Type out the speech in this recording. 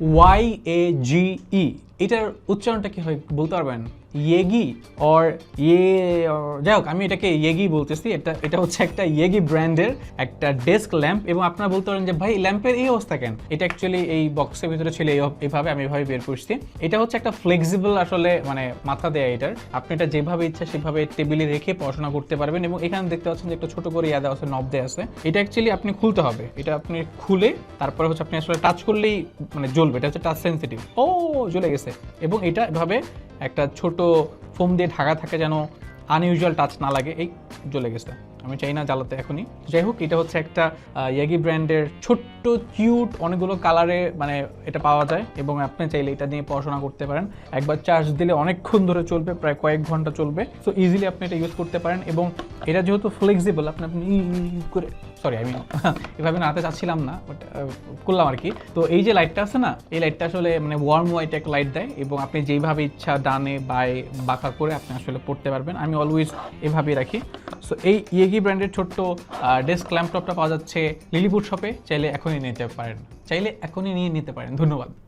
YAGE, এটার উচ্চারণটা কি হয় বলতে পারবেন? ইয়েগি অর যাই হোক, আমি এটাকে ইয়েগি বলতেছি। এটা হচ্ছে একটা ইয়েগি ব্র্যান্ডের একটা ডেস্ক ল্যাম্প। এবং আপনারা বলতে পারেন যে ভাই ল্যাম্পের এই অবস্থা কেন? এটা অ্যাকচুয়ালি এই বক্সের ভিতরে ছিল এইভাবে, আমি এভাবে বের করছি। এটা হচ্ছে একটা ফ্লেক্সিবল আসলে মানে মাথা দেয়া এটার। আপনি এটা যেভাবে ইচ্ছা সেভাবে টেবিলে রেখে পড়াশোনা করতে পারবেন। এবং এখানে দেখতে পাচ্ছেন যে একটা ছোট করে দেওয়া আছে, নব দেওয়া আছে। এটা অ্যাকচুয়ালি আপনি খুলতে হবে। এটা আপনি খুলে তারপরে হচ্ছে আপনি আসলে টাচ করলেই মানে জ্বলবে। এটা হচ্ছে টাচ সেন্সিটিভ। ও জ্বলে গেছে। এবং এটা এভাবে একটা ছোট ফোম দিয়ে ঢাকা থাকে যেন আনইউজুয়াল টাচ না লাগে। এই জ্বলে গেছে, আমি চাই না জ্বালাতে এখনই। যাই হোক, এটা হচ্ছে একটা ইয়াগি ব্র্যান্ডের ছোট্ট কিউট, অনেকগুলো কালারে মানে এটা পাওয়া যায়। এবং আপনি চাইলে এটা নিয়ে পড়াশোনা করতে পারেন। একবার চার্জ দিলে অনেকক্ষণ ধরে চলবে, প্রায় কয়েক ঘন্টা চলবে। সো ইজিলি আপনি এটা ইউজ করতে পারেন। এবং এটা যেহেতু ফ্লেক্সিবল, আপনি করে সরি আমি এভাবে নাড়াতে চাচ্ছিলাম না, বাট করলাম আর কি। তো এই যে লাইটটা আছে না, এই লাইটটা আসলে মানে ওয়ার্ম হোয়াইট একটা লাইট দেয়। এবং আপনি যেইভাবে ইচ্ছা ডানে বায়ে বাঁকা করে আপনি আসলে পড়তে পারবেন। আমি অলওয়েজ এভাবেই রাখি। সো এই ইয়েগি ব্র্যান্ডের ছোট্ট ডেস্ক ল্যাপটপটা পাওয়া যাচ্ছে লিলিপুট শপে। চাইলে এখনই নিয়ে নিতে পারেন। ধন্যবাদ।